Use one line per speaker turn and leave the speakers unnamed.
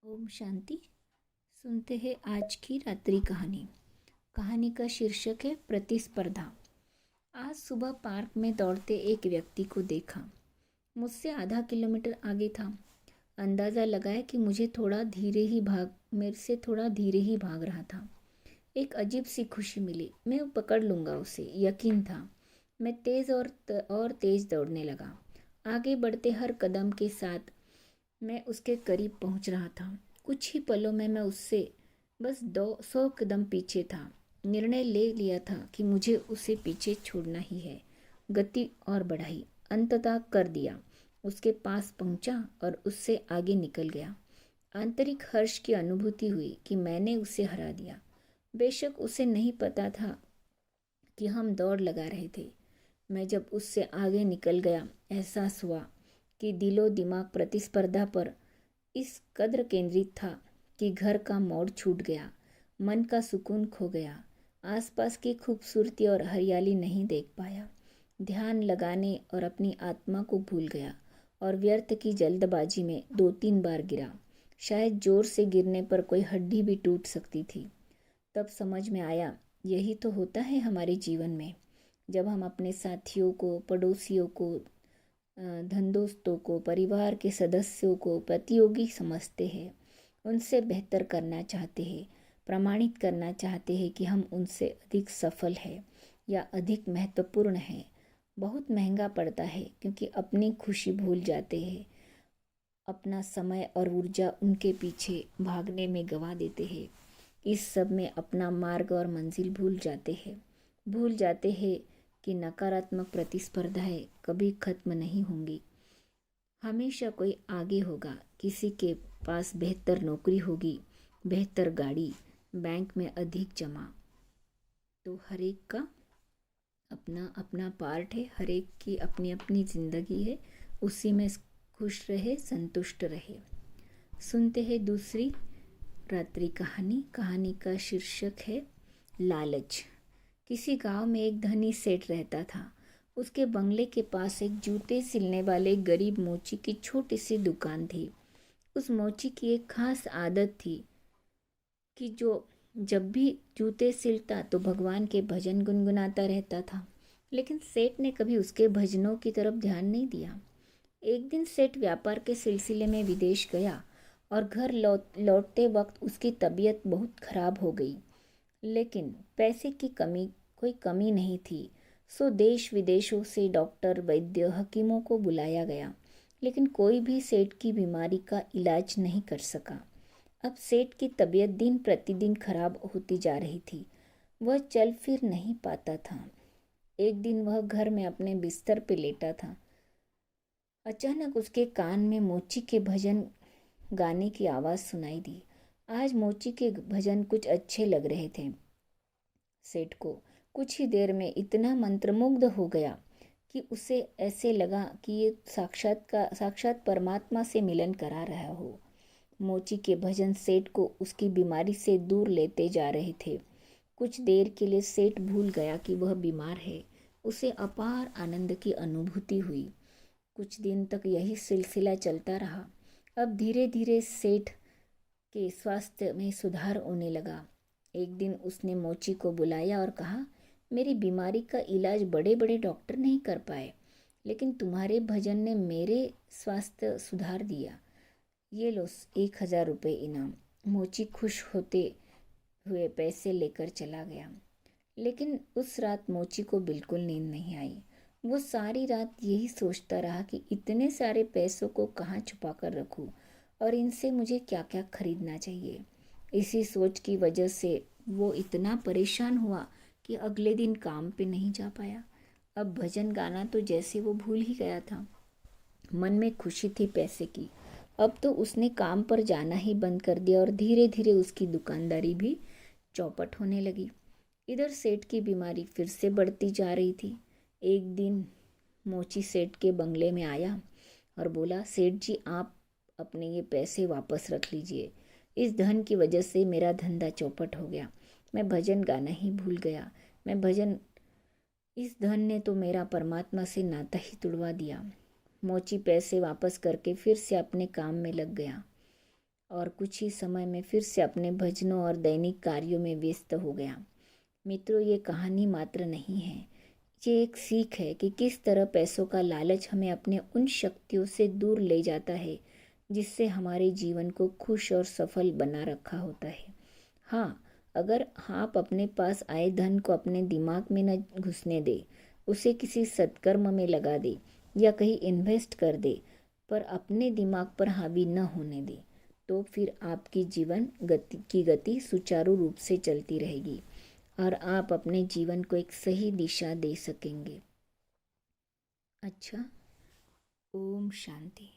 ओम शांति। सुनते हैं आज की रात्रि कहानी। कहानी का शीर्षक है प्रतिस्पर्धा। आज सुबह पार्क में दौड़ते एक व्यक्ति को देखा। मुझसे आधा किलोमीटर आगे था। अंदाज़ा लगाया कि मेरे से थोड़ा धीरे ही भाग रहा था। एक अजीब सी खुशी मिली। मैं पकड़ लूँगा उसे, यकीन था। मैं तेज़ और तेज़ दौड़ने लगा। आगे बढ़ते हर कदम के साथ मैं उसके करीब पहुंच रहा था। कुछ ही पलों में मैं उससे बस 200 कदम पीछे था। निर्णय ले लिया था कि मुझे उसे पीछे छोड़ना ही है। गति और बढ़ाई, अंततः कर दिया। उसके पास पहुंचा और उससे आगे निकल गया। आंतरिक हर्ष की अनुभूति हुई कि मैंने उसे हरा दिया। बेशक उसे नहीं पता था कि हम दौड़ लगा रहे थे। मैं जब उससे आगे निकल गया, एहसास हुआ कि दिलो दिमाग प्रतिस्पर्धा पर इस कद्र केंद्रित था कि घर का मोड़ छूट गया। मन का सुकून खो गया। आसपास की खूबसूरती और हरियाली नहीं देख पाया। ध्यान लगाने और अपनी आत्मा को भूल गया और व्यर्थ की जल्दबाजी में 2-3 बार गिरा। शायद जोर से गिरने पर कोई हड्डी भी टूट सकती थी। तब समझ में आया, यही तो होता है हमारे जीवन में। जब हम अपने साथियों को, पड़ोसियों को, धनदोस्तों को, परिवार के सदस्यों को प्रतियोगी समझते हैं, उनसे बेहतर करना चाहते हैं, प्रमाणित करना चाहते हैं कि हम उनसे अधिक सफल हैं या अधिक महत्वपूर्ण हैं, बहुत महंगा पड़ता है क्योंकि अपनी खुशी भूल जाते हैं। अपना समय और ऊर्जा उनके पीछे भागने में गंवा देते हैं। इस सब में अपना मार्ग और मंजिल भूल जाते हैं कि नकारात्मक प्रतिस्पर्धाएं कभी खत्म नहीं होंगी। हमेशा कोई आगे होगा। किसी के पास बेहतर नौकरी होगी, बेहतर गाड़ी, बैंक में अधिक जमा। तो हर एक का अपना अपना पार्ट है, हर एक की अपनी अपनी जिंदगी है। उसी में खुश रहे, संतुष्ट रहे। सुनते हैं दूसरी रात्रि कहानी। कहानी का शीर्षक है लालच। किसी गांव में एक धनी सेठ रहता था। उसके बंगले के पास एक जूते सिलने वाले गरीब मोची की छोटी सी दुकान थी। उस मोची की एक खास आदत थी कि जब भी जूते सिलता तो भगवान के भजन गुनगुनाता रहता था। लेकिन सेठ ने कभी उसके भजनों की तरफ ध्यान नहीं दिया। एक दिन सेठ व्यापार के सिलसिले में विदेश गया और घर लौटते वक्त उसकी तबीयत बहुत खराब हो गई। लेकिन पैसे की कोई कमी नहीं थी। सो देश विदेशों से डॉक्टर, वैद्य, हकीमों को बुलाया गया, लेकिन कोई भी सेठ की बीमारी का इलाज नहीं कर सका। अब सेठ की तबीयत दिन प्रतिदिन खराब होती जा रही थी। वह चल फिर नहीं पाता था। एक दिन वह घर में अपने बिस्तर पे लेटा था। अचानक उसके कान में मोची के भजन गाने की आवाज़ सुनाई दी। आज मोची के भजन कुछ अच्छे लग रहे थे। सेठ को कुछ ही देर में इतना मंत्रमुग्ध हो गया कि उसे ऐसे लगा कि ये साक्षात परमात्मा से मिलन करा रहा हो। मोची के भजन सेठ को उसकी बीमारी से दूर लेते जा रहे थे। कुछ देर के लिए सेठ भूल गया कि वह बीमार है। उसे अपार आनंद की अनुभूति हुई। कुछ दिन तक यही सिलसिला चलता रहा। अब धीरे धीरे सेठ के स्वास्थ्य में सुधार होने लगा। एक दिन उसने मोची को बुलाया और कहा, मेरी बीमारी का इलाज बड़े बड़े डॉक्टर नहीं कर पाए, लेकिन तुम्हारे भजन ने मेरे स्वास्थ्य सुधार दिया। ये लो 1000 रुपये इनाम। मोची खुश होते हुए पैसे लेकर चला गया। लेकिन उस रात मोची को बिल्कुल नींद नहीं आई। वो सारी रात यही सोचता रहा कि इतने सारे पैसों को कहाँ छुपा कर रखूं और इनसे मुझे क्या क्या खरीदना चाहिए। इसी सोच की वजह से वो इतना परेशान हुआ कि अगले दिन काम पे नहीं जा पाया। अब भजन गाना तो जैसे वो भूल ही गया था। मन में खुशी थी पैसे की। अब तो उसने काम पर जाना ही बंद कर दिया और धीरे धीरे उसकी दुकानदारी भी चौपट होने लगी। इधर सेठ की बीमारी फिर से बढ़ती जा रही थी। एक दिन मोची सेठ के बंगले में आया और बोला, सेठ जी आप अपने ये पैसे वापस रख लीजिए। इस धन की वजह से मेरा धंधा चौपट हो गया। मैं भजन गाना ही भूल गया। इस धन ने तो मेरा परमात्मा से नाता ही तुड़वा दिया। मोची पैसे वापस करके फिर से अपने काम में लग गया। और कुछ ही समय में फिर से अपने भजनों और दैनिक कार्यों में व्यस्त हो गया। मित्रों, ये कहानी मात्र नहीं है, ये एक सीख है कि किस तरह पैसों का लालच हमें अपने उन शक्तियों से दूर ले जाता है जिससे हमारे जीवन को खुश और सफल बना रखा होता है। हाँ, अगर आप अपने पास आए धन को अपने दिमाग में न घुसने दे, उसे किसी सत्कर्म में लगा दे या कहीं इन्वेस्ट कर दे, पर अपने दिमाग पर हावी न होने दे, तो फिर आपकी जीवन गति सुचारू रूप से चलती रहेगी और आप अपने जीवन को एक सही दिशा दे सकेंगे। अच्छा, ओम शांति।